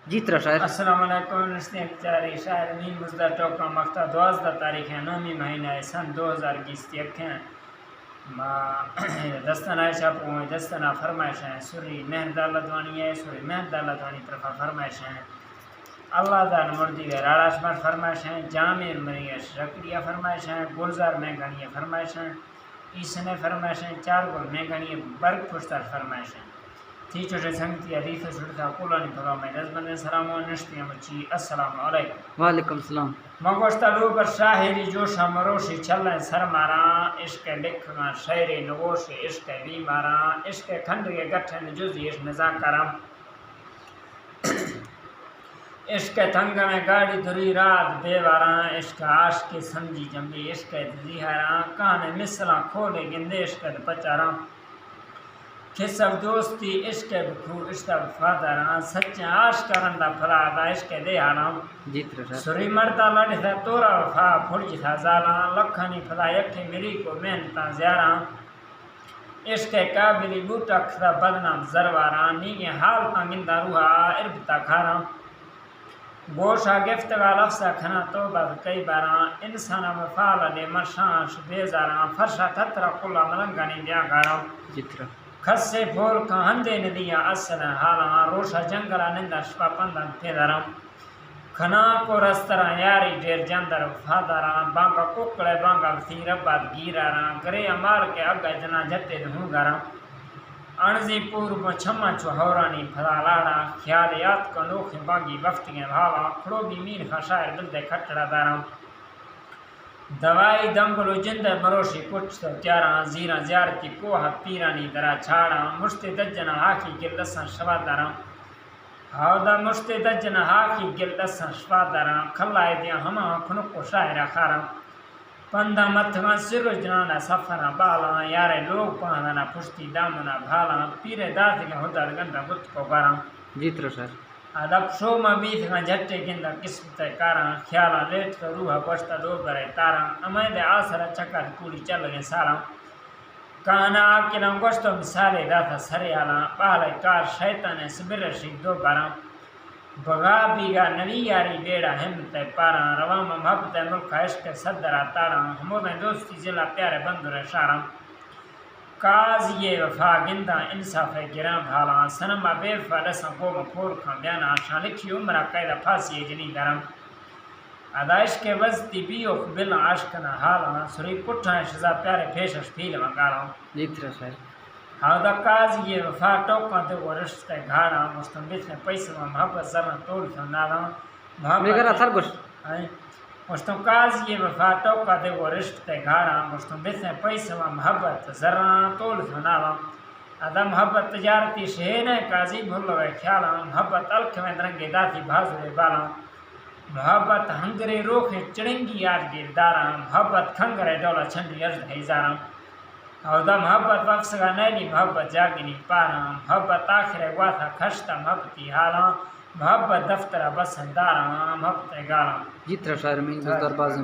جی طرح شاعر السلام علیکم نشتے چاری شاعر امین مزدہ ٹوکا مقطع 12 تاریخ ہے 9 مہینہ ہے سن 2021 ہیں دستان عائشہ پوئیں دستانہ فرمائش ہیں سوری مہر دالت وانی ہے سوری مہر دالت وانی طرفہ فرمائش ہیں اللہ دان مردی گئے راڑاش مر فرمائش ہیں جامع مریش رکڑیہ فرمائش ہیں گلزار میں گھنیہ فرمائش ہیں ایسنے فرمائش ہیں چار گل میں گھنیہ برگ پشتر فرمائش ہیں تھی چوٹے سنگتی حدیث سڑتا قولانی بھگا میں نظمن سلام و نشتی مچی السلام علیکم وعلیکم السلام مگوشتا لو پر شاہری جوشا مروشی چلیں سر مارا عشق لکھنا شعر نگوش عشق بیمارا عشق کھنڈ کے گٹھن جزی عشق نظام کرم عشق تنگ میں گاڑی دری رات بے واراں عشق عاشق کی سمجھی جمبی عشق زیہراں کہانے مثلاں کھولے گندے عشق پچاراں کسب دوستی عشق بکھو عشق وفاداراں سچے عاشق رندہ پھلادا عشق دیاراں جی طرح شاعر سری مردہ لڑ تھا تورا وفا پھڑج تھا زالاں لکھنی پھلا یکھے مری کو محنتاں زیاراں عشق قابلی بوٹا کھدا بدنام زرواراں نیگے حال تانگندہ روحا اربتا کھاراں گوشا گفتگا لفظہ کھنا توبہ کئی باراں انسانا مفعالا لے مرشانش بیزاراں فرشا تترا قلع ملنگانی دیا گاراں جی طرح کھس سے پھول کا ہندے ندیاں اصلا حالاں روشا جنگلا نندہ شپا پندن پیداراں کھنا کو رستراں یاری دیر جندر وفاداراں بانگا ککڑے بانگا وثی ربات گیراراں گرے امال کے اگا جنا جتے دھوں گاراں انزی پور کو چھما چوہورانی پھلا لاڑا خیالیات کا نوخ بانگی وفتگیں بھاوا کھڑو بھی مین کا شاعر بلدے کھٹڑا داراں دوائی دنگلو جند مروشی کچھ تو تیاراں زیراں زیارتی کوہ پیرانی درا چھاڑاں مشت دجنا ہاکی گلدساں شوا داراں ہاودا مشت دجنا ہاکی گلدساں شوا داراں کھلائے دیاں ہما کھنکو شاعرہ خاراں پندہ متھواں سر جنانا سفراں بالاں یارے لوگ پہنانا پشتی دامنا بھالاں پیرے دادگاں ہدر گندہ بت کو باراں جی طرح شاعر ادب شو میں بیت گاں جھٹے گندہ قسمت کاراں خیالاں لیٹ کا روحا پشتا دو برے تاراں امید آسرا چکر کوڑی چل گئے ساراں کانا آکلاں گوشتو مثالے داتا سریالاں پہلے کار شیطان سبر رشید دو باراں بغا بیگا نوی یاری بیڑا ہمت پاراں روام محبت ملک عشق صدرہ تاراں ہمودیں دوستی ضلع پیارے بندر شاراں قاضی وفا گندہ انصاف گراں بھالاں سنما بے وفا رساں قوم پھول کھاں بیانا شان لکھی عمرہ قیدہ پھاسی جنی دراں ادا عشق وزتی بیو بل عاشقنا حالاں سری پٹھاں شزا پیارے پیشش پیل مگالاں جی طرح شاعر ہاودا قاضی وفا ٹوکاں دے وہ رشتے گھاڑاں مستنبت میں پیسہ محبت زرن طول فنالاں میرا محبت اثر گوش مستم قاضی وفا ٹوکا دے وہ رشتے گھاڑاں مستنبت میں پیسہ محبت زرن طول فنالاں ادا محبت تجارتی شہین قاضی بھول گئے خیالاں محبت الکھ میں درنگے داتی بھازوے بالاں محبت ہنگرے روخے چڑنگی یاد گرداراں محبت کھنگرے ڈولا چھنڈی ارد ہیزاراں اودا محبت وفسگا نیلی محبت جاگنی پاراں محبت آخر واتھا کھشتا محبتی حالاں محبت دفترہ بسنداراں محبت گالاں جی طرح شاعر امین مزدہ باز